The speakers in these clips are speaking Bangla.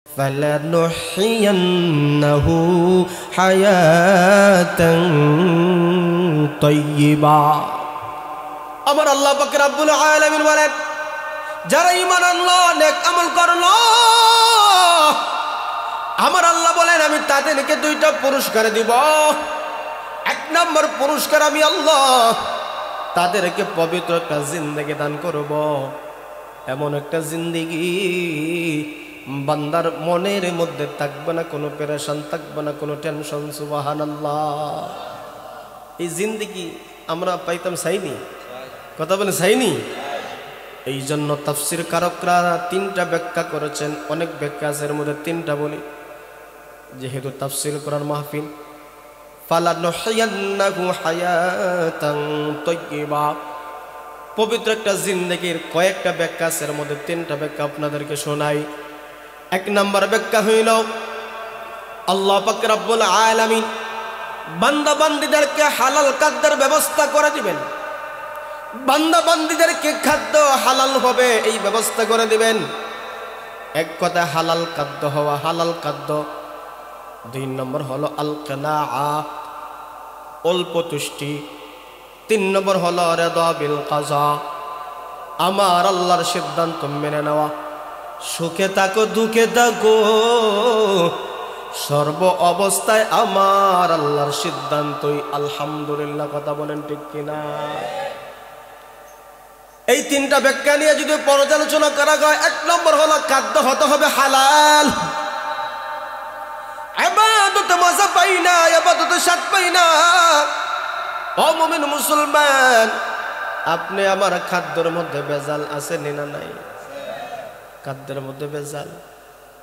ফালানুহইয়ান্নাহু হায়াতান তাইয়্যিবা। আমার আল্লাহ পাক রব্বুল আলামিন বলেন, যারা ঈমান আনলো, নেক আমল করলো, আমার আল্লাহ বলেন আমি তাদেরকে দুইটা পুরস্কার দিব। এক নম্বর পুরস্কার, আমি আল্লাহ তাদেরকে পবিত্র একটা জিন্দেগি দান করব। এমন একটা জিন্দেগি বান্দার মনের মধ্যে থাকবে না কোনো পেরেশান, থাকবে না কোনো টেনশন। সুবহানাল্লাহ। এই জিন্দেগি আমরা পাইতাম, চাইনি? কথা বলে চাইনি? এই জন্য তাফসীর কারকরা তিনটা ব্যাখ্যা করেছেন। অনেক ব্যাখ্যা আছে, এর মধ্যে তিনটা বলি। যেহেতু তাফসীর কোরআন মাহফিল, ফালানুহইয়ান্নাহু হায়াতান তাইয়্যিবা, পবিত্র একটা জিন্দেগির কয়েকটা ব্যাখ্যা আছে, এর মধ্যে তিনটা ব্যাখ্যা আপনাদেরকে শোনাই। এক নম্বর ব্যাখ্যা হইল, আল্লাহ পাক রব্বুল আলামিন বান্দা বান্দীদেরকে হালাল খাদ্যের ব্যবস্থা করে দিবেন। বান্দা বান্দীদেরকে খাদ্য হালাল হবে এই ব্যবস্থা করে দিবেন। এক কথা হালাল খাদ্য হওয়া, হালাল খাদ্য। দুই নম্বর হলো আল কানাআ, অল্প তুষ্টি। তিন নম্বর হলো রিদা বিল কাজা, আমার আল্লাহর সিদ্ধান্ত মেনে নেওয়া। সুখে থাকো দুঃখে থাকো, সর্ব অবস্থায় আমার আল্লাহর সিদ্ধান্তই আলহামদুলিল্লাহ। কথা বলেন ঠিক কিনা? এই তিনটা ব্যাখ্যা নিয়ে যদি পর্যালোচনা করা হয়, এক নম্বর হলো খাদ্য হতে হবে হালাল। ইবাদতে মজা পাই না, ইবাদতে স্বাদ পাই না। ও মুমিন মুসলমান, আপনি আমার খাদ্যের মধ্যে ভেজাল আছে না নাই? খাদ্যের মধ্যে ভেজাল।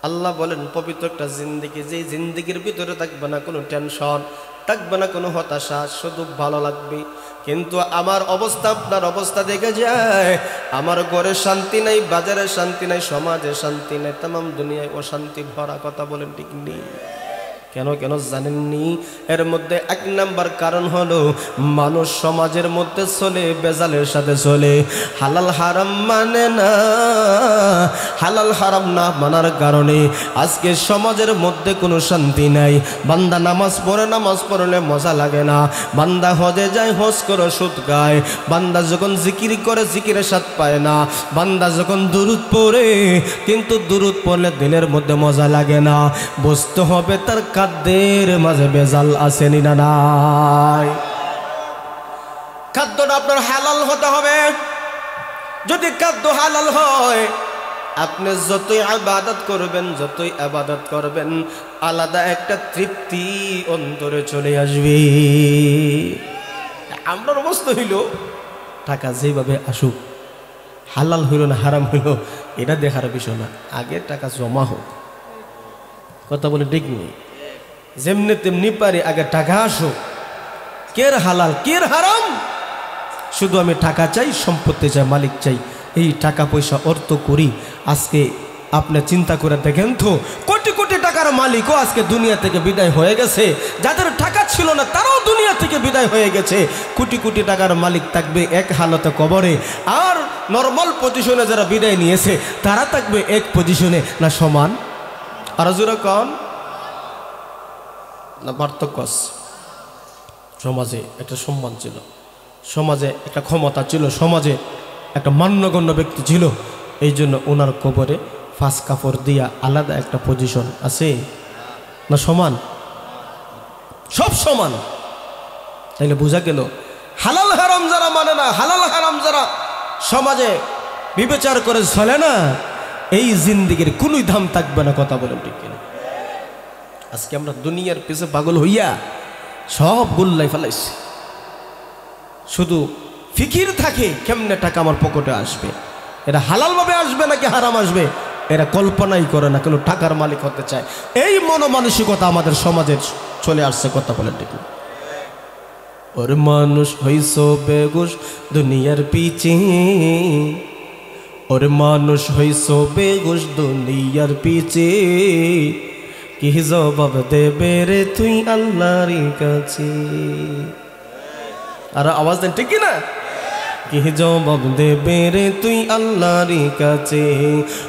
আল্লাহ বলেন পবিত্র একটা জিন্দেগি, যেই জিন্দেগির ভিতরে থাকবে না কোনো টেনশন, থাকবে না কোনো হতাশা, শুধু ভালো লাগবে। কিন্তু আমার অবস্থা আপনার অবস্থা দেখে যায়, আমার ঘরে শান্তি নাই, বাজারে শান্তি নাই, সমাজে শান্তি নাই, তামাম দুনিয়ায় অশান্তি ভরা। কথা বলেন ঠিক নেই? কেন কেন জানেননি? এর মধ্যে এক নাম্বার কারণ হলো মানুষ সমাজের মধ্যে চলে বেজালের সাথে চলে, হালাল হারাম মানে না। হালাল হারাম না মানার কারণে আজকে সমাজের মধ্যে কোনো শান্তি নাই। বান্দা নামাজ পড়ে, নামাজ পড়লে মজা লাগে না। বান্দা হজে যায়, হজ করে সুদ খায়। বান্দা যখন জিকির করে, জিকিরের স্বাদ পায় না। বান্দা যখন দুরূদ পড়ে, কিন্তু দুরূদ পড়লে দিলের মধ্যে মজা লাগে না। বুঝতে হবে তার খাদ্যের মাঝে ভেজাল আছে না নাই? খাদ্যটা আপনার হালাল হতে হবে। যদি খাদ্য হালাল হয়, আপনি যতই ইবাদত করবেন, যতই ইবাদত করবেন, আলাদা একটা তৃপ্তি অন্তরে চলে আসবে। আমার অবস্থা হইল, টাকা যেভাবে আসুক, হালাল হইল না হারাম হইল এটা দেখার বিষয় না, আগে টাকা জমা হোক। কথা বলে ঠিক নেই? যেমনি তেমনি পারি, আগে টাকা আসুক। কের হালাল কের হারাম, শুধু আমি টাকা চাই, সম্পত্তি চাই, মালিক চাই। এই টাকা পয়সা অর্থ করি। আজকে আপনি চিন্তা করে দেখেন তো, কোটি কোটি টাকার মালিকও আজকে দুনিয়া থেকে বিদায় হয়ে গেছে। যাদের টাকা ছিল না তারাও দুনিয়া থেকে বিদায় হয়ে গেছে। কোটি কোটি টাকার মালিক থাকবে এক হালতে কবরে, আর নর্মাল পজিশনে যারা বিদায় নিয়েছে তারা থাকবে এক পজিশনে। না সমান? আর জোরে কন না পার্থক্য? সমাজে একটা সম্মান ছিল, সমাজে একটা ক্ষমতা ছিল, সমাজে একটা মান্যগণ্য ব্যক্তি ছিল। এই জন্য ওনার কবরে ফাঁস কাপড় দিয়া আলাদা একটা পজিশন আছে। না সমান? সব সমান। তাইলে বোঝা গেল, হালাল হারাম যারা মানে না, হালাল হারাম যারা সমাজে বিবেচার করে চলে না, এই জিন্দেগির কোনোই দাম থাকবে না। কথা বলেন ঠিক কিনা? আজকে আমরা দুনিয়ার পিছে পাগল হইয়া সব গুল্লাই ফেলাইছি। শুধু ফিকির থাকে কেমনে টাকা আমার পকেটে আসবে। এরা হালালভাবে আসবে নাকি হারাম আসবে, এরা কল্পনাই করে না, কোনো টাকার মালিক হতে চায়। এই মনোমানসিকতা আমাদের সমাজে চলে আসছে। কথা বলেন ঠিক? ওর মানুষ হইছ বেগুস দুনিয়ার পিছে, ওর মানুষ হইছ বেগুস দুনিয়ার পিছে, কি জবাব দেবে রে তুই আল্লাহর কাছে? আর আওয়াজ দেন ঠিক না? কি জবাব দেবে রে তুই আল্লাহর কাছে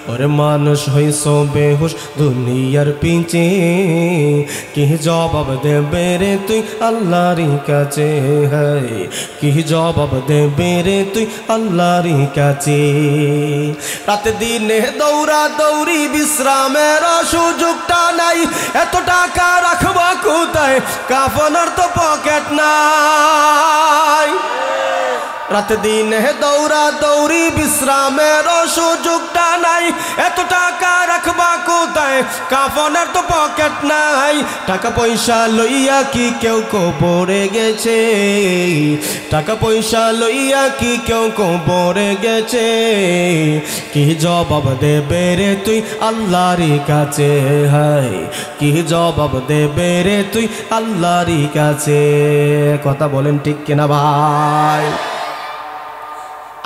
ওরে মানুষ হইছ বেহুশ দুনিয়ার পিছে কি জবাব দেবে রে তুই আল্লাহর কাছে হায় কি জবাব দেবে রে তুই আল্লাহর কাছে রাতে দিনে দৌড়া দৌড়ি বিশ্রামের সুযোগটা নাই এত টাকা রাখবো কোথায় কাফনের তো পকেট নাই রাতে দিনে দৌড়া দৌড়ি বিশ্রামের সুযোগটা নাই এত টাকা রাখবা কোথায় কাফনের তো পকেট নাই টাকা পয়সা লইয়া কি কেউ কবরে গেছে টাকা পয়সা লইয়া কি কেউ কবরে গেছে কি জবাব দেবে রে তুই আল্লাহর কাছে হায় কি জবাব দেবে রে তুই আল্লাহর কাছে কথা বলেন ঠিক কিনা ভাই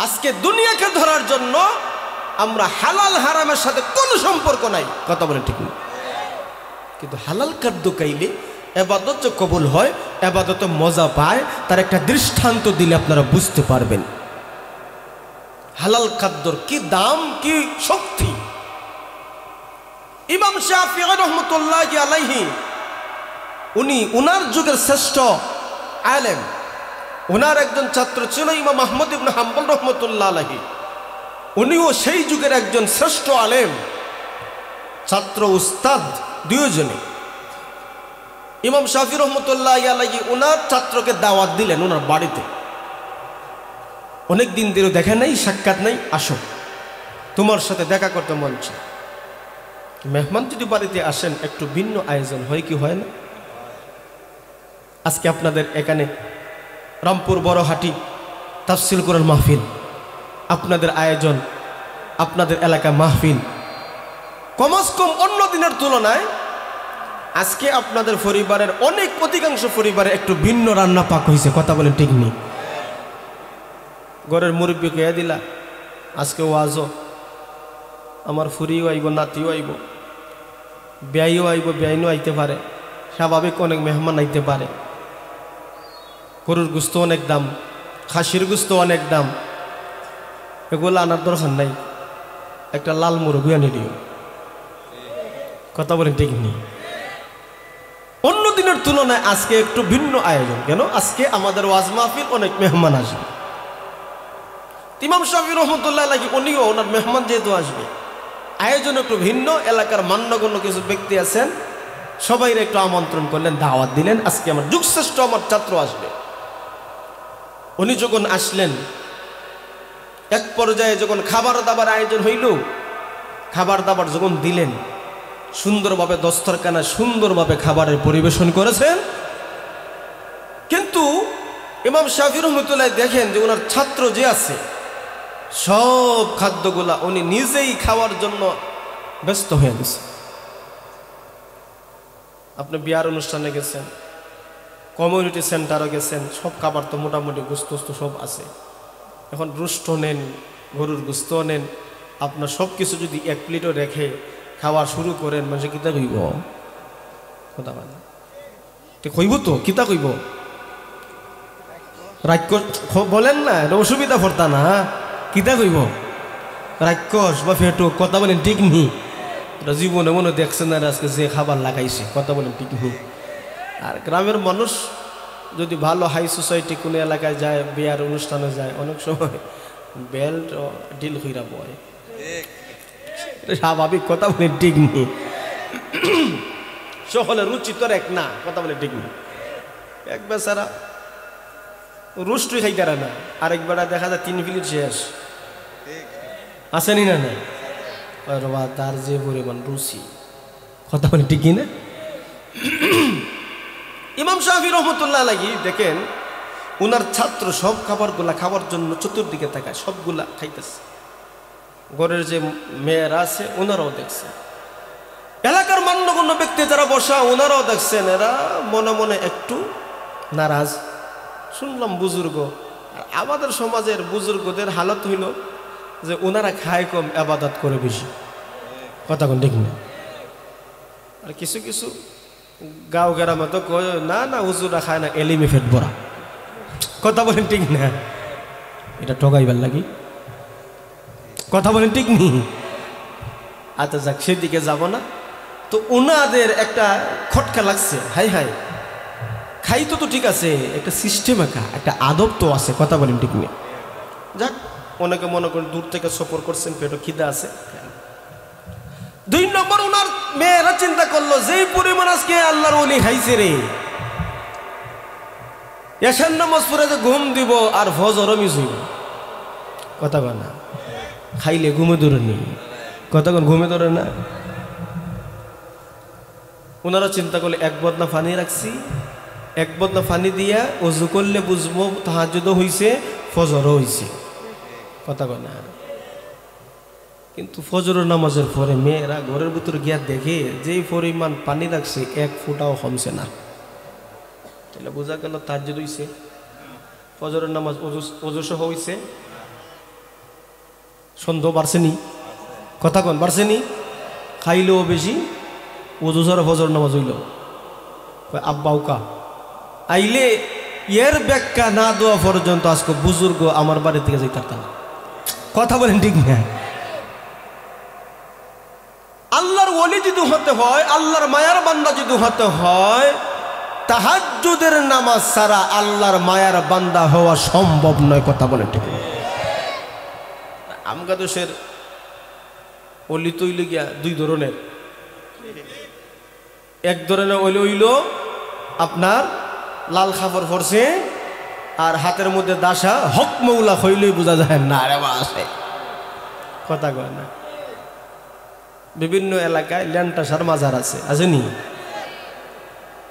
আজকে দুনিয়াকে ধরার জন্য আমরা হালাল হারামের সাথে কোনো সম্পর্ক নাই কথা বলেন ঠিক না কিন্তু হালাল খাদ্য খাইলে ইবাদত যে কবুল হয় ইবাদতে মজা পায় তার একটা দৃষ্টান্ত দিলে আপনারা বুঝতে পারবেন হালাল খাদ্যর কি দাম কি শক্তি ইমাম শাফিঈ রাহমাতুল্লাহি আলাইহি উনি উনার যুগের শ্রেষ্ঠ আলেম ওনার একজন ছাত্র ছিল ইমাম আহমদ ইবনে হাম্বল রহমতুল্লাহ আলাইহি উনিও সেই যুগের একজন শ্রেষ্ঠ আলেম ছাত্র উস্তাদ দুইজনে ইমাম শাফিঈ রহমতুল্লাহ আলাইহি ওনার ছাত্রকে দাওয়াত দিলেন ওনার বাড়িতে অনেক দিন ধরে দেখা নাই সাক্ষাৎ নাই আসো তোমার সাথে দেখা করতে মন চায় মেহমান যদি বাড়িতে আসেন একটু ভিন্ন আয়োজন হয় কি হয় না আজকে আপনাদের এখানে রামপুর বড়হাটি তাফসীর কোরআন মাহফিল আপনাদের আয়োজন আপনাদের এলাকা মাহফিল কমস কম অন্য দিনের তুলনায় আজকে আপনাদের পরিবারের অনেক অধিকাংশ পরিবারে একটু ভিন্ন রান্না পাক হয়েছে কথা বলেন ঠিক নেই ঘরের মুরব্বী খেয়ে দিলা আজকে ওয়াজও আমার ফুরিও আইব নাতিও আইব বেয়াইও আইব বেআইনও আইতে পারে স্বাভাবিক অনেক মেহমান আইতে পারে গরুর গোস্ত অনেক দাম খাসির গোস্ত অনেক দাম এগুলো আনার দরকার নাই একটা লাল মুরগি আনি দিও কথা বলেন ঠিক নেই অন্য দিনের তুলনায় আজকে একটু ভিন্ন আয়োজন কেন আজকে আমাদের ওয়াজ মাহফিল অনেক মেহমান আসবে ইমাম শাফিঈ রহমতুল্লাহ আলাইহি উনিও ওনার মেহমান যেহেতু আসবে আয়োজন একটু ভিন্ন এলাকার মান্যগণ্য কিছু ব্যক্তি আছেন সবাইকে একটু আমন্ত্রণ করলেন দাওয়াত দিলেন আজকে আমার যুগশ্রেষ্ঠ আমার ছাত্র আসবে উনি যখন আসলেন এক পর্যায়ে যখন খাবার দাবার আয়োজন হইল খাবার দাবার যখন দিলেন সুন্দরভাবে দস্তরখানা সুন্দরভাবে খাবারের পরিবেশন করেছেন কিন্তু ইমাম শাফিঈ রহমতুল্লাহ দেখেন যে ওনার ছাত্র যে আছে সব খাদ্যগুলা উনি নিজেই খাওয়ার জন্য ব্যস্ত হয়ে গেছে আপনি বিয়ার অনুষ্ঠানে গেছেন কমিউনিটি সেন্টারও গেছেন সব খাবার তো মোটামুটি গোস্ত সব আছে এখন রুষ্ট নেন গরুর গোস্ত নেন আপনার সব কিছু যদি এক প্লেটও রেখে খাওয়া শুরু করেন মানুষ কিতা কইব কথা বলেন ঠিক কইব তো কিতা কইব রাক্ষস বলেন না অসুবিধা পড়তা না কিতা কইব রাক্ষস বা ফেটো কথা বলেন ঠিক নি জীবনে মনে দেখছেন না আজকে যে খাবার লাগাইছে কথা বলেন ঠিক নি আর গ্রামের মানুষ যদি ভালো হাই সোসাইটি কোনো এলাকায় যায় বিয়ার অনুষ্ঠানে যায় অনেক সময় বেল্ট ডিল হইরা বয় স্বাভাবিক কথা বলে ঠিক নেই সকলের রুচি তোর এক না কথা বলে ঠিক নেই এক বেচারা রুষ্টই খাইতারা না আরেক বেড়া দেখা যায় 3 প্লেট শেষ আসেনি না নাই তার যে পরিমাণ রুচি কথা বলে ঠিক না ইমাম শাফিঈ রহমতুল্লাহ আলাইহি দেখেন উনার ছাত্র সব খাবারগুলা খাবার জন্য চতুর্দিকে তাকায় সবগুলা খাইতেছে ঘরের যে মেয়েরা আছে ওনারাও দেখছে এলাকার মান্যগণ্য ব্যক্তি যারা বসা ওনারাও দেখছেন এরা মনে মনে একটু নারাজ শুনলাম বুজুর্গ আর আমাদের সমাজের বুজুর্গদের হালত হইল যে ওনারা খায় কম ইবাদত করে বেশি কথা কোন ঠিক না আর কিছু কিছু গাঁও গ্রামে তো কয় না না হুজুরা খায় না এলিমে ফেট ভরা কথা বলেন ঠিক না এটা ঠগাইবার লাগি, কথা বলেন ঠিক নি? আচ্ছা যাক, সেদিকে যাব না। তো ওনাদের একটা খটকা লাগছে, হাই হাই খাইতো তো ঠিক আছে, একটা সিস্টেম একটা আদব তো আছে, কথা বলেন ঠিক নেই। যাক, অনেকে মনে করেন দূর থেকে সফর করছেন, পেটে খিদা আছে। 2 নম্বর, ওনার মেয়েরা চিন্তা করলো যেই পরিমাণ আজকে আল্লাহর ওলি খাইছে রে, এশার নামাজ পড়ে যে ঘুম দিব আর ফজরও মিস হইব, কথা বল না, খাইলে ঘুমে ধরে নি, কথা কোন ঘুমে ধরে না। ওনারা চিন্তা করলে 1 বদনা পানি রাখছি, 1 বদনা পানি দিয়া অজু করলে বুঝবো তাহাজ্জুদও হইছে, ফজরও হইছে, কথা কয় না। কিন্তু ফজরের নামাজের পরে মেয়েরা ঘরের ভিতরে গিয়া দেখে যেই পরিমাণ পানি রাখছে 1 ফোঁটাও কমছে না, তাহলে বোঝা গেল তাহাজ্জুদ হইছে, ফজরের নামাজ অজু সহ হইছে। সন্দেহ বাড়ছেনি, কথা কন বাড়ছেনি? খাইলেও বেশি, অজু ছাড়া ফজর নামাজ হইল। আব্বাউকা আইলে এর ব্যাখ্যা না দেওয়া পর্যন্ত আজকে বুজুর্গ আমার বাড়ি থেকে যাই থাকতাম, কথা বলেন ঠিক না? আল্লাহর ওলি যদি হতে হয়, আল্লাহর মায়ার বান্দা যদি হতে হয়, তাহাজ্জুদের নামাজ ছাড়া আল্লাহর মায়ার বান্দা হওয়া সম্ভব নয়, কথা বলেন ঠিক না? আমগা দেশের ওলি তৈল গিয়া 2 ধরনের। এক ধরনের ওলি হইল আপনার লাল খাবার পরছে আর হাতের মধ্যে দাসা, হক মৌলা হইলেই বোঝা যায় না রে আছে, কথা কয় না। বিভিন্ন এলাকায় ল্যান্টাসার মাজার আছে, আসেনি?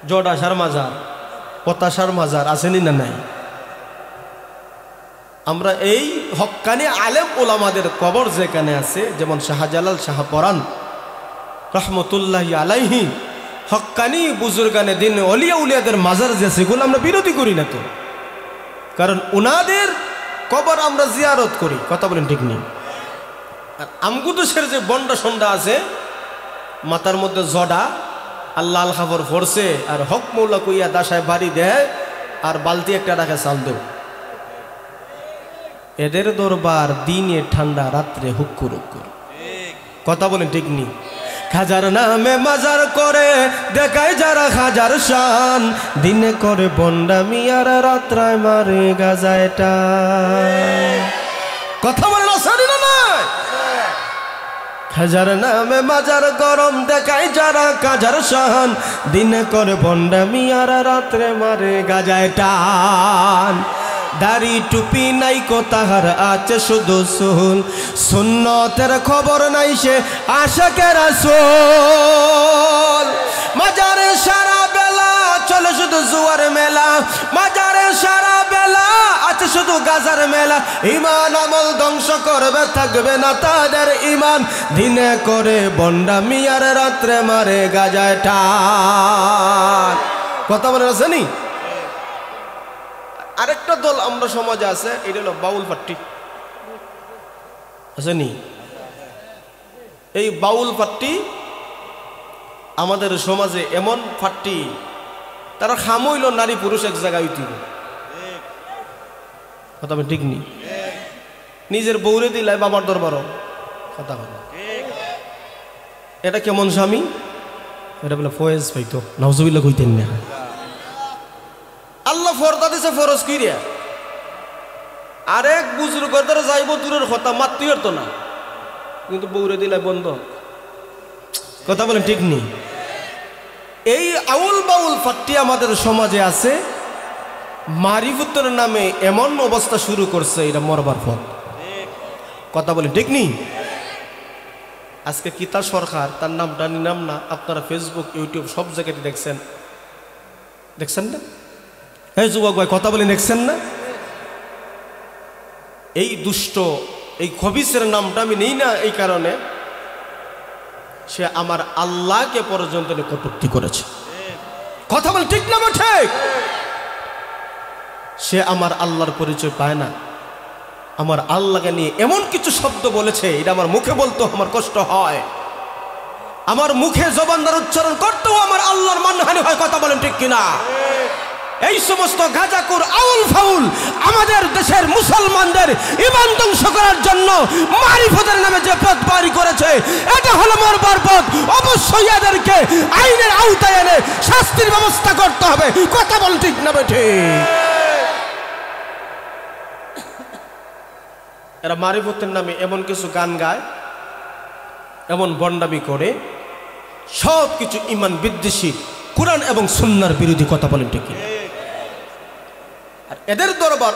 জডাসার মাজার, পতাসার মাজার আসেনি না নাই? আমরা এই হক্কানি আলেম ওলামাদের কবর যেখানে আছে, যেমন শাহজালাল শাহপরান রহমতুল্লাহি আলাইহি, হক্কানি বুজুর্গানে দিন অলিয়া উলিয়াদের মাজার যে সেগুলো আমরা বিরোধী করি না তো, কারণ উনাদের কবর আমরা জিয়ারত করি, কথা বলেন ঠিক নেই? আর আমগুদুসের যে বন্ডা সন্ডা আছে, মাথার মধ্যে জডা আর লাল খাবার ফরছে আর হক মৌলা কইয়া দাসায় বাড়ি দেয় আর বালতি একটা রাখে চাল দেব, এদের দরবার দিনে ঠান্ডা, রাত্রে হুক্কুর হুক্কুর, কথা বলেন ঠিক নেই? খাজার নামে মাজার করে দেখায় যারা হাজার শান, দিনে করে বন্ডামি আর রাত্রায় মারে গাজায়টা, কথা বলেন আসেনি না নাই? খাজার নামে মাজার গরম দেখায় যারা কাজার শান, দিনে করে বন্ডামি আর রাত্রে মারে গাজায় টান। দাড়ি টুপি নাই কো তাহার আছে শুধু সুল, সুন্নতের খবর নাই সে আশিকে রাসূল। মাজারে সারা বেলা চলে শুধু জুয়ার মেলা, মাজারে সারা বেলা আছে শুধু গাজার মেলা। ইমান আমল ধ্বংস করবে, থাকবে না তাদের ইমান, দিনে করে বন্ডামি আর রাত্রে মারে গাজায় টান, কথা বলে আসেনি? আরেকটা দল আমরা সমাজে আছে, এটা হলো বাউল পাট্টি, আসেনি? এই বাউল পাট্টি আমাদের সমাজে এমন পাট্টি, তারা খামইল নারী পুরুষ এক জায়গায় হইতে, কথা বলেন ঠিক নেই? নিজের বউরে দিলাই বাবার দরবারও, কথা বলে। এটা কেমন স্বামী? এটা বলে ফয়েজ পাইতো, নাউজুবিল্লাহ কইতেন না। আল্লাহ ফরদা দিছে ফরজ কইরা, আরেক বুজুর্গ দ্বারা যাইব দূরের কথা, মাতৃ তো না, কিন্তু বউরে দিলাই বন্ধ, কথা বলেন ঠিক নেই? এই আউল বাউল ফাট্টি আমাদের সমাজে আছে, মারিফতের নামে এমন অবস্থা শুরু করছে, এটা মরবার পথ, কথা বলেন ঠিক নেই? আজকে কিতা সরকার, তার নামটা নিলাম না, আপনারা ফেসবুক ইউটিউব সব জায়গায় দেখছেন, দেখছেন না? এই যুবক ভাই কথা বলে দেখছেন না? এই দুষ্ট এই খবিসের নামটা আমি নেই না এই কারণে, সে আমার আল্লাহকে পর্যন্ত কটূক্তি করেছে, কথা বলে ঠিক না? ঠিক। সে আমার আল্লাহর পরিচয় পায় না, আমার আল্লাহকে নিয়ে এমন কিছু শব্দ বলেছে, এটা আমার মুখে বলতো আমার কষ্ট হয়, আমার মুখে জবান দ্বারা উচ্চারণ করতেও আমার আল্লাহর মানহানি হয়, কথা বলেন ঠিক কিনা? এই সমস্ত গাঁজাখোর আউল ফাউল আমাদের দেশের মুসলমানদের ঈমান ধ্বংস করার জন্য মারিফতের নামে যে পথ বাড়ি করেছে, এটা হলো মরবার পথ। অবশ্যই এদেরকে আইনের আওতায় এনে শাস্তির ব্যবস্থা করতে হবে। কথা বল ঠিক না বেঠে? এরা মারিফতের নামে এমন কিছু গান গায়, এমন বন্ডামি করে, সব কিছু ঈমান বিদ্বেষী, কুরআন এবং সুন্নাহর বিরোধী। কথা বলেন ঠিক কিনা? আর এদের দরবার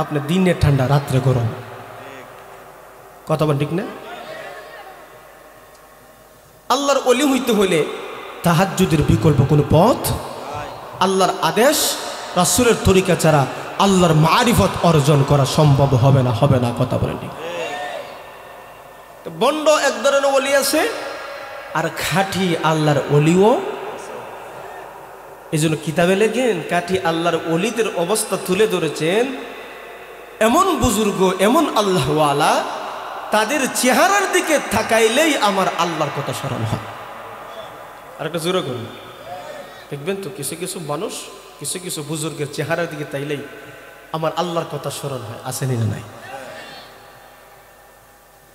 আপনি দিনে ঠান্ডা রাত্রে গরম। কথা বলেন ঠিক না? আল্লাহর ওলি হইতে হইলে তাহাজ্জুদের বিকল্প কোনো পথ, আল্লাহর আদেশ রাসূলের তরিকা ছাড়া আল্লাহর মারিফত অর্জন করা সম্ভব হবে না, হবে না। কথা বলেন ঠিক? তো বন্ড এক ধরনের ওলি আছে, আর খাঁটি আল্লাহর ওলিও। এই জন্য কিতাবে লেখেন কাঠি আল্লাহর ওলিদের অবস্থা তুলে ধরেছেন। এমন বুজুর্গ, এমন আল্লাহওয়ালা, তাদের চেহারার দিকে তাকাইলেই আমার আল্লাহর কথা স্মরণ হয়। আর একটা জোরে করুন, দেখবেন তো কিছু কিছু মানুষ, কিছু কিছু বুজুর্গের চেহারার দিকে তাইলেই আমার আল্লাহর কথা স্মরণ হয়। আসেনি না নাই?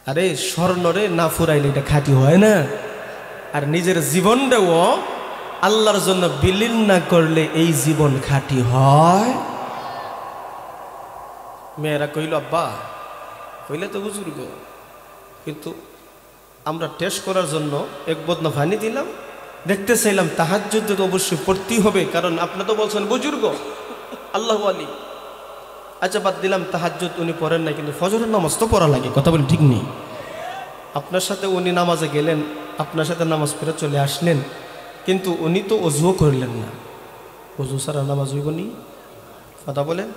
আরে স্বর্ণরে না ফুরাইলে এটা খাঁটি হয় না। আর নিজের জীবনটাও আল্লাহর জন্য বিলীন না করলে এই জীবন খাঁটি হয়? মেয়েরা কইল আব্বা, কইলে তো বুজুর্গ, কিন্তু আমরা টেস্ট করার জন্য এক বদনা পানি দিলাম, দেখতে চাইলাম তাহাজ্জুদ তো অবশ্যই পড়তেই হবে, কারণ আপনি তো বলছেন বুজুর্গ আল্লাহ আলী। আচ্ছা বাদ দিলাম তাহাজ্জুদ উনি পড়েন না, কিন্তু ফজরের নামাজ তো পড়া লাগে। কথা বলি ঠিক নেই? আপনার সাথে উনি নামাজে গেলেন, আপনার সাথে নামাজ পড়ে চলে আসলেন, কিন্তু উনি তো অজুও করলেন না। অজু ছাড়া নামাজ হইব নি? কথা বলেন।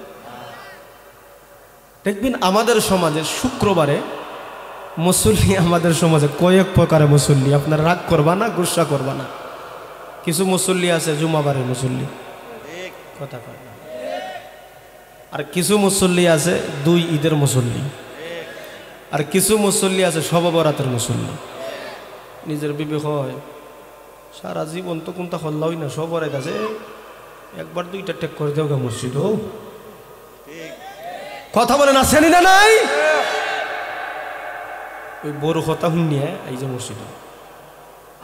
দেখবেন আমাদের সমাজে শুক্রবারে মুসল্লি, আমাদের সমাজে কয়েক প্রকারের মুসল্লি। আপনারা রাগ করবা না, গুসা করবা না। কিছু মুসল্লি আছে জুমাবারের মুসল্লি, কথা কয় না। আর কিছু মুসল্লি আছে দুই ঈদের মুসল্লি, আর কিছু মুসল্লি আছে শবে বরাতের মুসল্লি। নিজের বিবেক হয়, সারা জীবন তো কোনটা হল্লাই না, শবে বরাত আছে, একবার দুইটা টেক করে দেওয়া মসজিদ। ও কথা বলেন, আসেনি না নাই? ওই বড় কথা শুনিয়ে এই যে মসজিদ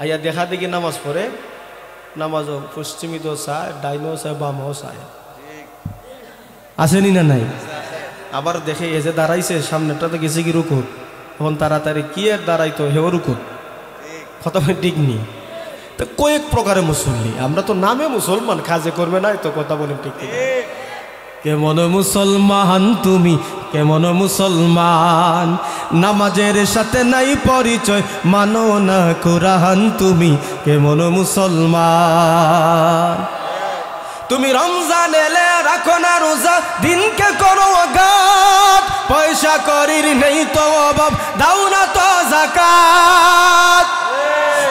আইয়া দেখা দেখি নামাজ পড়ে, নামাজও পশ্চিমী তো চায়, ডাইনও চায়, বামও চায়। আসেনি না নাই? আবার দেখে এসে দাঁড়াইছে, সামনেটা তো গেছে কি রুকুত, এখন তাড়াতাড়ি কি আর দাঁড়াইতো হেও রুকুত। কথা ঠিক নেই? তো কয়েক প্রকারের মুসল্লি। আমরা তো নামে মুসলমান, কাজে করবে না তো। কথা বলেন ঠিক? কেমন মুসলমান তুমি, কেমন মুসলমান, নামাজের সাথে নাই পরিচয়, মানো না কুরআন তুমি, কেমন মুসলমান। তুমি রমজান এলে রাখো না রোজা, দিনকে করো আঘাত, পয়সা করির নেই তো অভাব, দাও না তো যাকাত।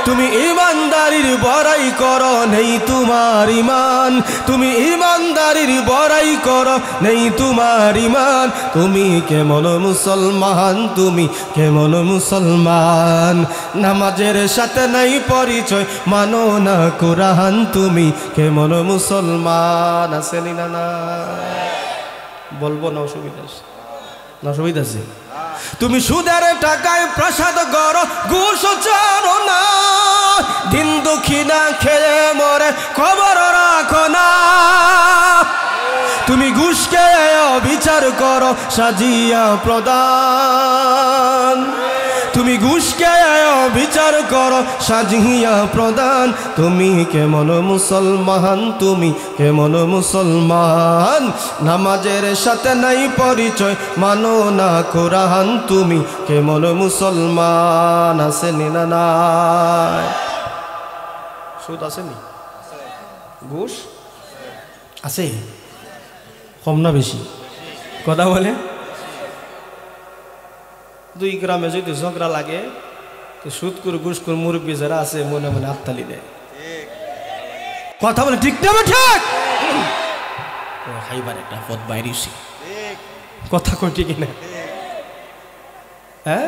তুমি ইমানদারির বড়াই করো, নেই তোমার ইমান, তুমি ইমানদারির বড়াই করো, নেই তোমার ইমান। তুমি কেমন মুসলমান, তুমি কেমন মুসলমান, নামাজের সাথে নাই পরিচয়, মানো না কুরআন তুমি, কেমন মুসলমান। আসেনি না না? বলবো না, অসুবিধা আছে না? অসুবিধা আছে? তুমি সুদের টাকায় প্রসাদ করো, ঘুষ চারো না, দিন দুঃখী না খেয়ে মরে খবর রাখো না। তুমি ঘুষকে বিচার করো সাজিয়া প্রদান, তুমি ঘুষকে বিচার করো সাজিয়া প্রদান। তুমি কেমন মুসলমান, তুমি কেমন মুসলমান, নামাজের সাথে নাই পরিচয়, মানো না কুরআন তুমি, কেমন মুসলমান। আসেনি না নাই? সুদ আসেনি? ঘুষ আছে? কম না বেশি? কথা বলে। দুই গ্রামে যদি ঝগড়া লাগে, তো সুদকুর ঘুষকুর মুরব্বী যারা আছে মনে মনে হাততালি দেয়। কথা বলে ঠিক না? ঠিক। খাইবার একটা পথ বাইরেছি, কথা কই ঠিক না? হ্যাঁ,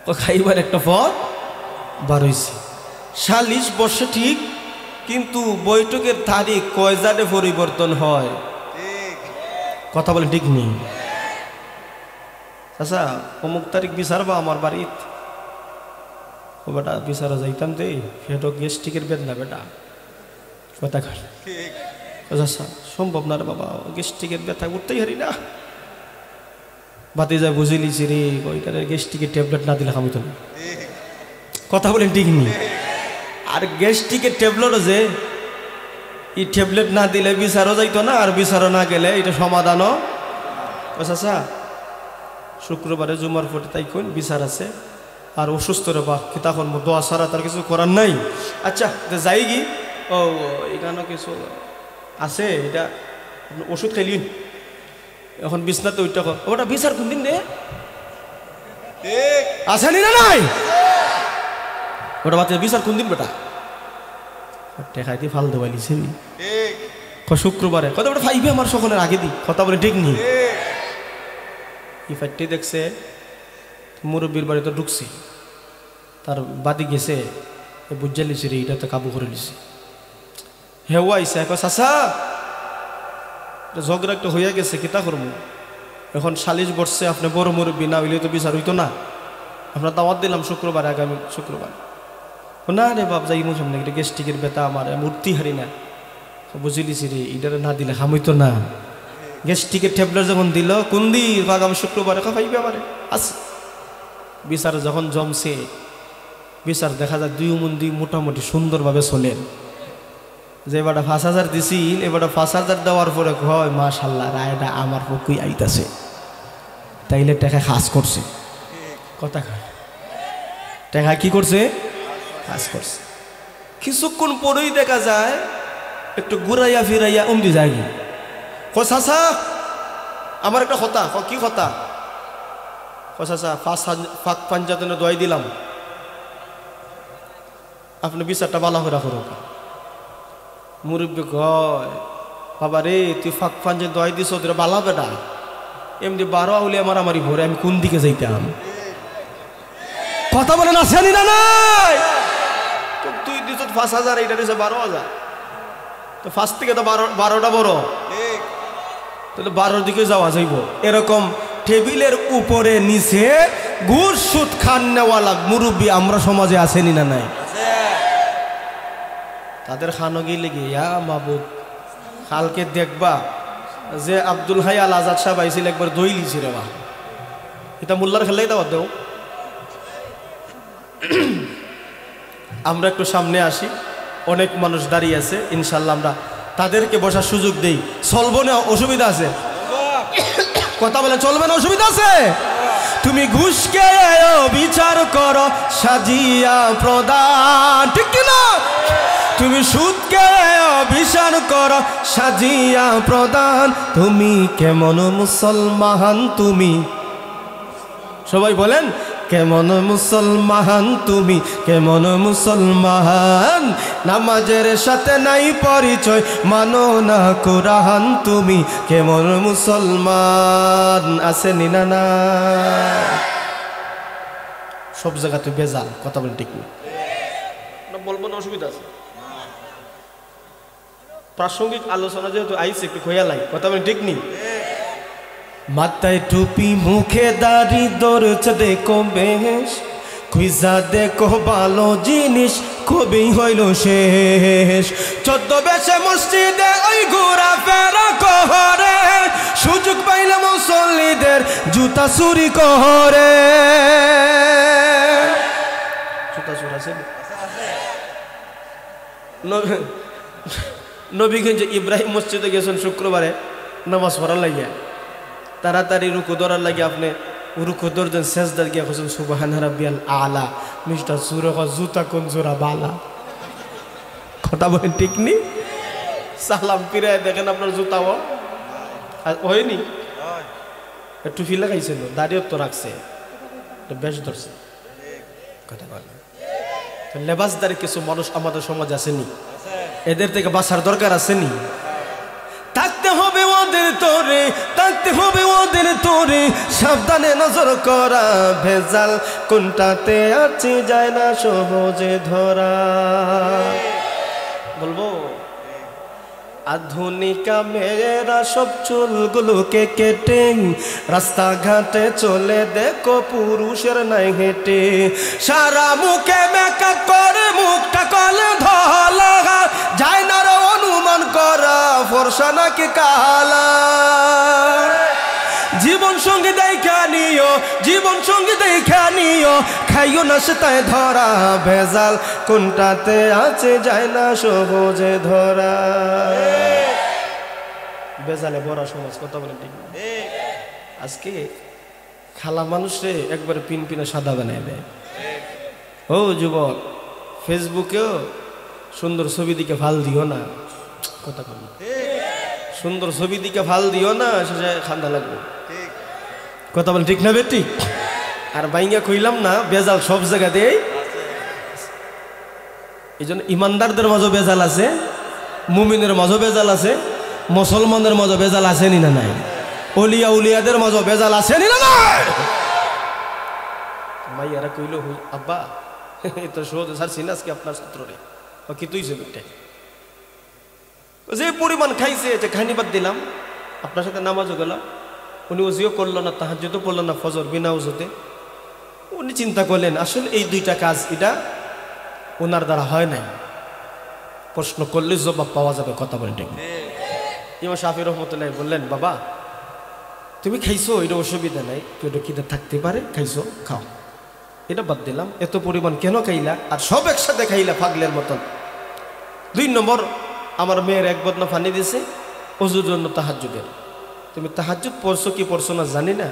ও খাইবার একটা পথ বার হইছে। 40 বর্ষে ঠিক কিন্তু বৈঠকের তারিখ কয় জানে পরিবর্তন হয়। কথা বলে ঠিক নেই। আচ্ছা অমুক তারিখ বিচারবা আমার বাড়িত, ও বেটা বিচারা যাইতাম দে, সেটা গ্যাস্ট্রিকের বেদনা বেটা। কথা কয় আচ্ছা সম্ভব না রে বাবা, গ্যাস্ট্রিকের ব্যথা উঠতেই হারি না। বাতি যায় বুঝে লিছি রে, ওইটারে গ্যাস্ট্রিকের ট্যাবলেট না দিলে আমি তো না। কথা বলেন ঠিক নেই। আর গ্যাস্ট্রিকের ট্যাবলেটও যে এই ট্যাবলেট না দিলে বিচারও যাইতো না, আর বিচারও না গেলে এটা সমাধানও। আচ্ছা শুক্রবারে জুমার পরে তাই কোন বিচার আছে, আর অসুস্থ রে বা কি তখন দোয়া ছাড়া তার কিছু করার নাই। আচ্ছা যাই কি ও এখানে কিছু আছে, এটা ওষুধ খাইলিন এখন বিছনাতে ওইটা ওটা বিচার কোন দিন রে আসেনি না নাই, ওটা বাচ্চা বিচার কোন দিন বেটা টেকাইতে ফাল দেওয়ালিছে শুক্রবারে। কথা বলে ফাইবে আমার সকলের আগে দি। কথা বলে ঠিক নেই। ইফাইটটি দেখছে মুরব্বীর বাড়িতে ঢুকছে, তার বাদি গেছে বুঝে লিছি রে, এটা তো কাবু করে লিছি। হেও আইসা এক চাচা ঝগড়া একটা হইয়া গেছে, কিতা করবো এখন সালিশ বসছে, আপনি বড় মুরব্বী না হইলে তো বিচার হইতো না, আপনার দাওয়াত দিলাম শুক্রবার, আগামী শুক্রবার। না রে বাপ যাই মো সামনে এটা গ্যাস্ট্রিকের ব্যথা আমার, মূর্তি হারি না। বুঝে লিছি রে, এটা না দিলে হামইতো না। গ্যাস্ট্রিকের ট্যাবলেট যখন দিল কোন দিন আগামী শুক্রবারে খাইবে আমারে আচ্ছা। বিচার যখন জমছে, বিচার দেখা যায় দুই মন্দি মোটামুটি সুন্দরভাবে চলেন। যে এবারটা ৫,০০০ দিছিল, এবারটা ৫,০০০ দেওয়ার পরে হয় মাশাল্লাহ রায়টা আমার পক্ষই আইতাছে, তাইলে টাকা খাস করছে। কথা টাকা কি করছে, খাস করছে। কিছুক্ষণ পরেই দেখা যায় একটু ঘুরাইয়া ফিরাইয়া উমদি যায়। চাচা আমার একটা কথা, কি কথা? চাচা ফাঁক পাঞ্জাতনে দোয়াই দিলাম, আপনি বিচারটা বালা করে করো। মুরব্বী কয় বাবা রে তুই ফাঁক পাঞ্জে দোয়াই দিস তোর বালা বেটা, এমনি 12 আউলি আমার আমারই ভরে, আমি কোন দিকে যাইতাম? কথা বলে না জানি না নাই, তুই দিস ৫,০০০, এইটা দিছে ১২,০০০, তো ফার্স্ট থেকে তো 12টা বড়, তাহলে 12-র দিকে যাওয়া যাইব। এরকম টেবিলের উপরে নিচে ঘুষ সুদ খান নেওয়ালা মুরব্বী আমরা সমাজে আসেনি না নাই? তাদের খানো গিয়ে ইয়া মাবুদ, কালকে দেখবা যে আব্দুল হাই আল আজাদ সাহেব আইছিল একবার দই লিছি রে বা, এটা মোল্লার খেলাই দাওয়াত দেও। আমরা একটু সামনে আসি, অনেক মানুষ দাঁড়িয়ে আছে, ইনশাল্লাহ আমরা তাদেরকে বসার সুযোগ দেই। চলবো না অসুবিধা আছে? কথা বলে চলবে না অসুবিধা আছে? তুমি ঘুষকে বিচার করো সাজিয়া প্রদান, ঠিক কিনা? তুমি সুদকে বিচার করো সাজিয়া প্রদান, তুমি কেমন মুসলমান? তুমি সবাই বলেন কেমন মুসলমান তুমি, কেমন মুসলমান? নামাজের সাথে নাই পরিচয়, মানো না কোরআন, তুমি কেমন মুসলমান? আসেনি না না? সব জায়গাতে বেজাল। কথা বলে ঠিক নেই, বলবো না অসুবিধা আছে? প্রাসঙ্গিক আলোচনা যেহেতু আইসে একটু খোয়ালাই। কথা বলে ঠিক নেই? মাথায় টুপি মুখে দাড়ি ধরছে দেখো বেশ, খুঁজা দেখো ভালো জিনিস খুবই হইল শেষ। 14 বেশে মসজিদে ওই ঘোরা ফেরা করে, সুযোগ পাইলে মুসল্লিদের জুতা চুরি করে। জুতা চুর আছে নবীগঞ্জ ইব্রাহিম মসজিদে গেছেন শুক্রবারে নামাজ পড়ার লাগিয়া, তাড়াতাড়ি রুকু ধরার লাগে আপনি রুকু ধরছেন, সেজদার গিয়া খুঁজছেন সুবহান রাব্বিয়াল আলা, মিস্টার সুরে জুতা কোন জোড়া বালা। কথা বলেন ঠিক নি? সালাম ফিরায় দেখেন আপনার জুতাও হয়নি, একটু ফিলে খাইছিল, দাঁড়িয়ে তো রাখছে, বেশ ধরছে। কথা বলেন লেবাসদারি কিছু মানুষ আমাদের সমাজ আসেনি, এদের থেকে বাঁচার দরকার আসেনি। থাকতে হবে ওদের তোরে, থাকতে হবে ওদের তোরে, সাবধানে নজর করা, ভেজাল কোনটাতে আছে যায় না সহজে ধরা। বলবো আধুনিকা মেয়েরা সব চুলগুলোকে কেটে রাস্তাঘাটে চলে দেখো পুরুষের নাই হেঁটে সারা মুখে মেকআপ করে মুখটা কলে ধলা যায় না রে অনুমান করা ফর্সা নাকি কালা জীবন সঙ্গী দেখা নিও জীবন সঙ্গী দেখা নিও খাইও না সে তাই ধরা ভেজাল কোনটাতে আছে যায় না সহজে ধরা বেজালে বড় সমাজ কথা বলেন ঠিক আজকে খালা মানুষে একবার পিন পিনে সাদা বানাই দেয় ও যুবক ফেসবুকেও সুন্দর ছবি দিকে ফাল দিও না কথা বল সুন্দর ছবি দিকে ফাল দিও না সে খান্দা লাগবে কথা বল ঠিক না বেটি আর বাইঙ্গা কইলাম না বেজাল সব জায়গাতে এই জন্য ইমানদারদের মাঝে বেজাল আছে মুমিনের মাঝে বেজাল আছে মুসলমানদের মাঝে বেজাল আছে নি না নাই ওলিয়া উলিয়াদের মাঝে বেজাল আছে নি না নাই মাইয়ারা কইল আব্বা তো সহজ স্যার সিনাস কি আপনার ছাত্র রে ও কি তুই বেটা যে পরিমাণ খাইছে যে খানিবাদ দিলাম আপনার সাথে নামাজও গেলাম উনি ওজিও করলো না তাহাজ্জুদও পড়লো না ফজর বিনা ওজুতে উনি চিন্তা করলেন আসলে এই দুইটা কাজ এটা ওনার দ্বারা হয় নাই প্রশ্ন করলে জবাব পাওয়া যাবে কথা বলেন ঠিক ইমাম শাফি রহমতুল্লাহ বললেন বাবা তুমি খাইছো এটা অসুবিধা নাই পেটে খিদে থাকতে পারে খাইছো খাও এটা বাদ দিলাম এত পরিমাণ কেন খাইলা আর সব একসাথে খাইলা পাগলের মতন 2 নম্বর আমার মেয়ের এক বদনা পানি দিছে ওজুর জন্য তাহাজ্জুদের তুমি তাহাজ্জুদ পড়ছো কি পড়ছো না জানি না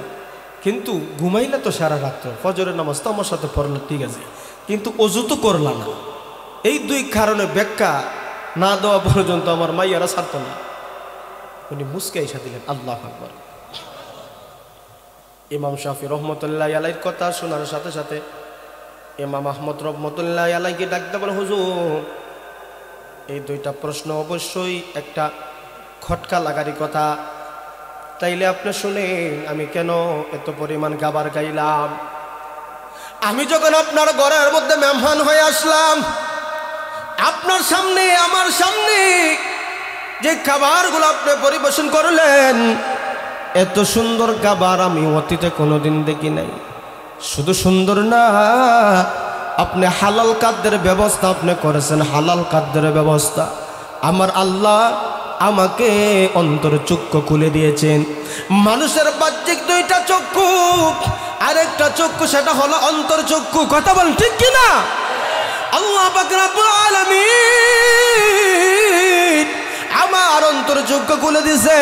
কিন্তু ঘুমাইলা তো সারা রাত্র ফজরের নামাজ তো আমার সাথে পড়লো ঠিক আছে কিন্তু ওজু তো করলা না এই 2 কারণে ব্যাখ্যা না দেওয়া পর্যন্ত আমার মাইয়ারা ছাড়তো না উনি মুস্কে এসে দিলেন আল্লাহু আকবার ইমাম শাফি রহমতুল্লাহ আলাইহির কথা শোনার সাথে সাথে ইমাম আহমদ রহমতুল্লাহ আলাইহিকে ডাকতে বলে হুজুর এই 2টা প্রশ্ন অবশ্যই একটা খটকা লাগারি কথা তাইলে আপনি শুনেন আমি কেন এত পরিমাণ গাবার গাইলাম আমি যখন আপনার ঘরের মধ্যে মেহমান হয়ে আসলাম আপনার সামনে আমার সামনে যে খাবারগুলো আপনি পরিবেশন করলেন এত সুন্দর খাবার আমি অতীতে কোনোদিন দেখি নাই শুধু সুন্দর না আপনি হালাল খাদ্যের ব্যবস্থা আপনি করেছেন হালাল খাদ্যের ব্যবস্থা আমার আল্লাহ আমাকে অন্তর চক্ষু খুলে দিয়েছেন মানুষের বাহ্যিক 2টা চক্ষু আরেকটা চক্ষু সেটা হলো অন্তর চক্ষু কথা বল ঠিক কি না আল্লাহ পাক রব্বুল আলামিন আমার অন্তর চক্ষু খুলে দিয়েছে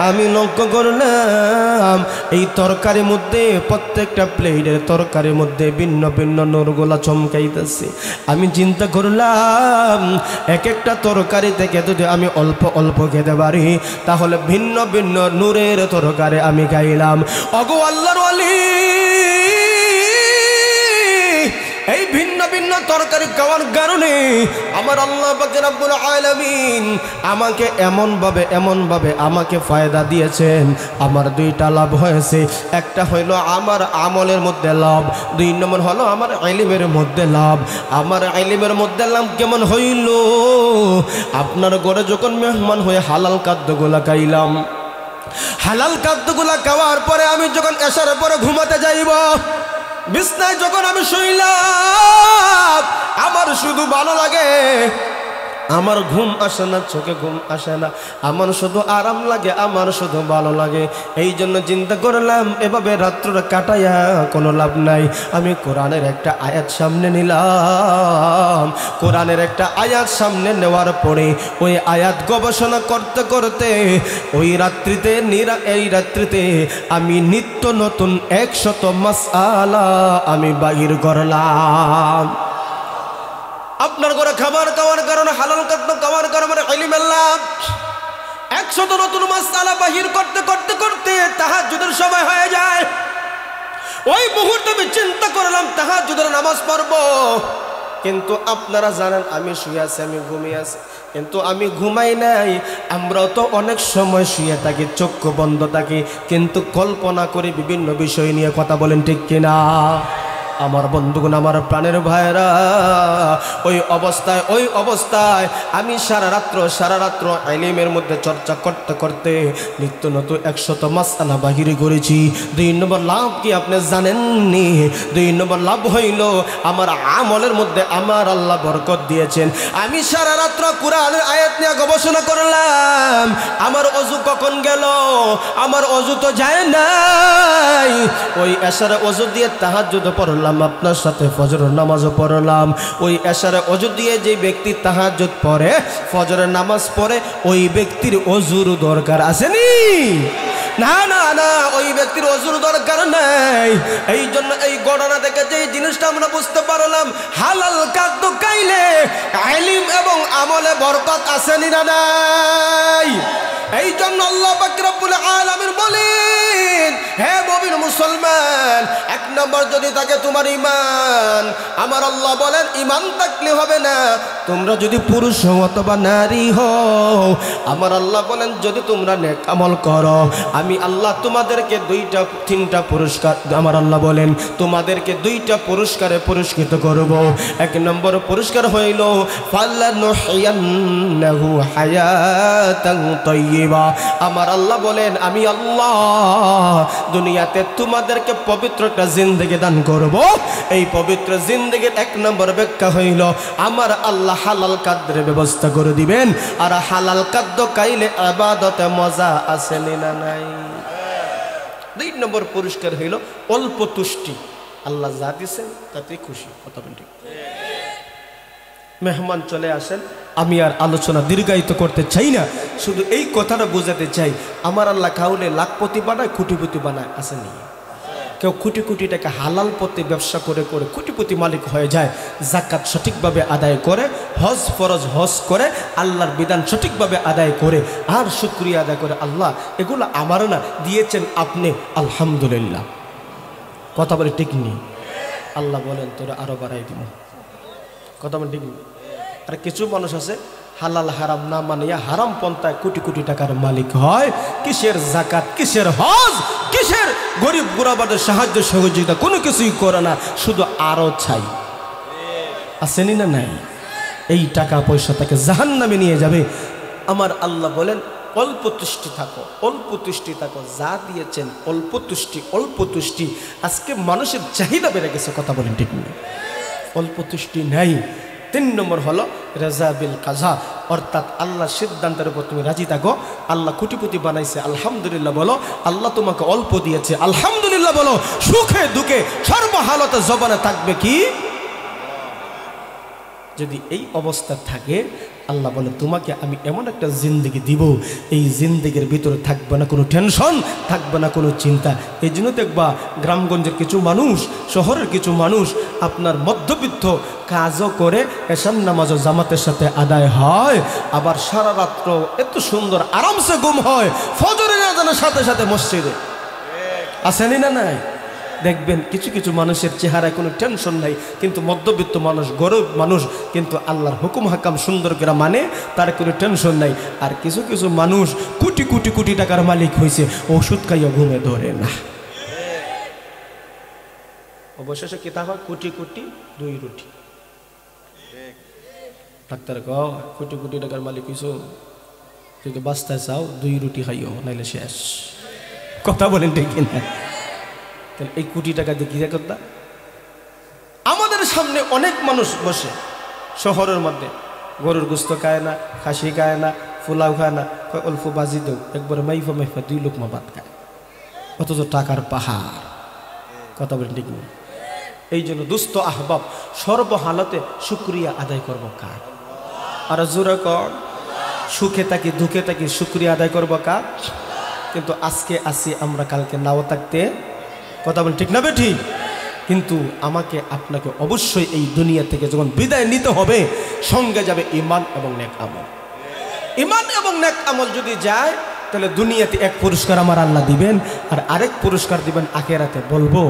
আমি লক্ষ্য করলাম এই তরকারির মধ্যে প্রত্যেকটা প্লেটের তরকারির মধ্যে ভিন্ন ভিন্ন নূরগুলা চমকাইতেছে আমি চিন্তা করলাম এক একটা তরকারি থেকে যদি আমি অল্প অল্প খেতে পারি তাহলে ভিন্ন ভিন্ন নূরের তরকারি আমি খাইলাম ওগো আল্লাহর ওয়ালি এই ভিন্ন ভিন্ন তরকারি খাওয়ার কারণে আমার আল্লাহ পাক রব্বুল আলামিন আমাকে এমন ভাবে আমাকে ফায়দা দিয়েছেন আমার 2টা লাভ হয়েছে একটা হলো আমার আমলের মধ্যে লাভ 2 নম্বর হলো আমার ইলমের মধ্যে লাভ আমার ইলমের মধ্যে লাভ কেমন হইল আপনার ঘরে যখন মেহমান হয়ে হালাল খাদ্যগুলা খাইলাম হালাল খাদ্যগুলা খাওয়ার পরে আমি যখন এশার পরে ঘুমাতে যাইব বিছনায় যখন আমি শুইলাম আমার শুধু ভালো লাগে আমার ঘুম আসে না চোখে ঘুম আসে না আমার শুধু আরাম লাগে আমার শুধু ভালো লাগে এই জন্য চিন্তা করলাম এভাবে রাত্রটা কাটাইয়া কোনো লাভ নাই আমি কোরআনের একটা আয়াত সামনে নিলাম কোরআনের একটা আয়াত সামনে নেওয়ার পরে ওই আয়াত গবেষণা করতে করতে ওই রাত্রিতে এই রাত্রিতে আমি নিত্য নতুন 100 মাসআলা আমি বাহির করলাম আপনার ঘরে খাবার খাওয়ার কারণে হালাল খাদ্য খাওয়ার কারণে ইলমের লাভ 100 নতুন মাসআলা বাহির করতে করতে করতে তাহাজ্জুদের সময় হয়ে যায় ওই মুহূর্তে আমি চিন্তা করলাম তাহাজ্জুদের নামাজ পড়ব কিন্তু আপনারা জানেন আমি শুয়ে আছি আমি ঘুমিয়ে আছি কিন্তু আমি ঘুমাই নাই আমরাও তো অনেক সময় শুয়ে থাকি চক্ষু বন্ধ থাকি কিন্তু কল্পনা করে বিভিন্ন বিষয় নিয়ে কথা বলেন ঠিক কিনা আমার বন্ধুগণ, আমার প্রাণের ভাইরা, ওই অবস্থায় আমি সারা রাত্র ইলমের মধ্যে চর্চা করতে করতে নিত্য নতুন 100 মাসআলা বাহির করেছি। 2 নম্বর লাভ কি আপনি জানেননি? 2 নম্বর লাভ হইল আমার আমলের মধ্যে আমার আল্লাহ বরকত দিয়েছেন। আমি সারা রাত্র কুরআনের আয়াত নিয়ে গবেষণা করলাম। আমার ওযু কখন গেল? আমার ওযু তো যায় নাই। ওই এশারে ওযু দিয়ে তাহাজ্জুদ পড়লাম, আপনার সাথে ফজরের নামাজও পড়লাম। ওই এশারে ওযু দিয়ে যে ব্যক্তি তাহাজ্জুদ পড়ে, ফজরের নামাজ পড়ে, ওই ব্যক্তির ওযুর দরকার আসেনি? না না না, ওই ব্যক্তির ওযুর দরকার নাই। এই জন্য এই ঘটনা থেকে যে জিনিসটা আমরা বুঝতে পারলাম, হালাল খাদ্য খাইলে ইলম এবং আমলে বরকত আসেনি না নাই? এই জন্য আল্লাহ পাক রব্বুল আলামিন বলেন, হে মুমিন মুসলমান, 1 নম্বর যদি থাকে তোমার ঈমান, আমার আল্লাহ বলেন ঈমান থাকলে হবে না। তোমরা যদি পুরুষ হও অথবা নারী হও, আমার আল্লাহ বলেন যদি তোমরা নেক আমল করো, আমি আল্লাহ তোমাদেরকে 3টা পুরস্কার, আমার আল্লাহ বলেন তোমাদেরকে 2টা পুরস্কারে পুরস্কৃত করব। 1 নম্বর পুরস্কার হইল ফালানুহিয়ান্নাহু হায়াতান তাইয়্যিবা। আমার আল্লাহ বলেন আমি আল্লাহ দুনিয়াতে তোমাদেরকে পবিত্র একটা জিন্দেগি দান করব। এই পবিত্র জিন্দেগির 1 নম্বর ব্যাখ্যা হইল আমার আল্লাহ হালাল খাদ্যের ব্যবস্থা করে দিবেন। আর হালাল খাদ্য খাইলে ইবাদতে মজা আছে না নাই? 2 নম্বর পুরস্কার হইল অল্প তুষ্টি। আল্লাহ যা দিয়েছেন তাতে খুশি। কথা বলেন ঠিক? মেহমান চলে আসেন, আমি আর আলোচনা দীর্ঘায়িত করতে চাই না, শুধু এই কথাটা বোঝাতে চাই, আমার আল্লাহ কাউলে লাখপতি বানায়, কোটিপতি বানায় আসেনি? কেউ কোটি কোটি টাকা হালাল পথে ব্যবসা করে করে কোটিপতি মালিক হয়ে যায়, যাকাত সঠিকভাবে আদায় করে, হজ ফরজ হজ করে, আল্লাহর বিধান সঠিকভাবে আদায় করে, আর শুকরিয়া আদায় করে, আল্লাহ এগুলো আমার না, দিয়েছেন আপনি, আলহামদুলিল্লাহ। কথা বলে ঠিক নেই? আল্লাহ বলেন তোরা আরো বাড়াই দিব। কথা বলে ঠিক নেই? আর কিছু মানুষ আছে হালাল হারাম না মানিয়া হারাম পন্থায় কোটি কোটি টাকার মালিক হয়। কিসের যাকাত, কিসের হজ, কিসের গরিব গুরাবাদের সাহায্য সহযোগিতা, কোনো কিছুই করে না, শুধু আরো চাই। আসেনি না নাই? এই টাকা পয়সা তাকে জাহান্নামে নিয়ে যাবে। আমার আল্লাহ বলেন অল্প তুষ্টি থাকো, অল্প তুষ্টি থাকো, যা দিয়েছেন অল্প তুষ্টি, অল্প তুষ্টি। আজকে মানুষের চাহিদা বেড়ে গেছে। কথা বলেন ঠিক নেই? অল্প তুষ্টি নাই। 3 নম্বর হলো রাজা বিল কাজা, অর্থাৎ আল্লাহ সিদ্ধান্তের উপর তুমি রাজি থাকো। আল্লাহ কোটিপতি বানাইছে, আলহামদুলিল্লাহ বলো। আল্লাহ তোমাকে অল্প দিয়েছে, আলহামদুলিল্লাহ বলো। সুখে দুঃখে সর্বহালতে জবানে থাকবে কি? যদি এই অবস্থা থাকে, আল্লাহ বলে তোমাকে আমি এমন একটা জিন্দেগি দিব, এই জিন্দেগির ভিতরে থাকবে না কোনো টেনশন, থাকবে না কোনো চিন্তা। এই জন্য দেখবা গ্রামগঞ্জের কিছু মানুষ, শহরের কিছু মানুষ আপনার মধ্যবিত্ত, কাজও করে, এশার নামাজও জামাতের সাথে আদায় হয়, আবার সারা রাত্র এত সুন্দর আরামসে ঘুম হয়, ফজরের আজানের সাথে সাথে মসজিদে। আসেনি না নাই? দেখবেন কিছু কিছু মানুষের চেহারায় কোনো টেনশন নাই, কিন্তু মধ্যবিত্ত মানুষ, গরিব মানুষ, কিন্তু আল্লাহর হুকুম হাকাম সুন্দর করে মানে, তার কোনো টেনশন নাই। আর কিছু কিছু মানুষ কোটি কোটি কোটি টাকার মালিক হয়েছে, ওষুধ খাইয়া ঘুমে ধরে না। অবশেষে কি তা হয়? কোটি কোটি 2 রুটি। ডাক্তার কোটি কোটি টাকার মালিক হয়েছো, যদি বাঁচতে চাও 2 রুটি খাইও, নাইলে শেষ। কথা বলেন ঠিক না? তাহলে এই কোটি টাকা দিয়ে কি করতা? আমাদের সামনে অনেক মানুষ বসে শহরের মধ্যে, গরুর গোস্ত খায় না, খাসি খায় না, পোলাও খায় না, অল্প বাজি দেও, একবারে মাইফা 2 লোকমা ভাত খায়, অথচ টাকার পাহাড়। কথা বলেন ঠিক নেই? এই জন্য দুস্থ আহবাব, সর্বহালতে শুকরিয়া আদায় করবো কার? আর জোরে কর, সুখে থাকি দুঃখে থাকি শুকরিয়া আদায় করবো কার? কিন্তু আজকে আসি আমরা, কালকে নাও থাকতে। কথা বলেন ঠিক না বে ঠিক? কিন্তু আমাকে আপনাকে অবশ্যই এই দুনিয়া থেকে যখন বিদায় নিতে হবে, সঙ্গে যাবে ঈমান এবং নেক আমল। ঈমান এবং নেক আমল যদি যায়, তাহলে দুনিয়াতে 1 পুরস্কার আমার আল্লাহ দিবেন, আর আরেক পুরস্কার দিবেন আখিরাতে। বলবো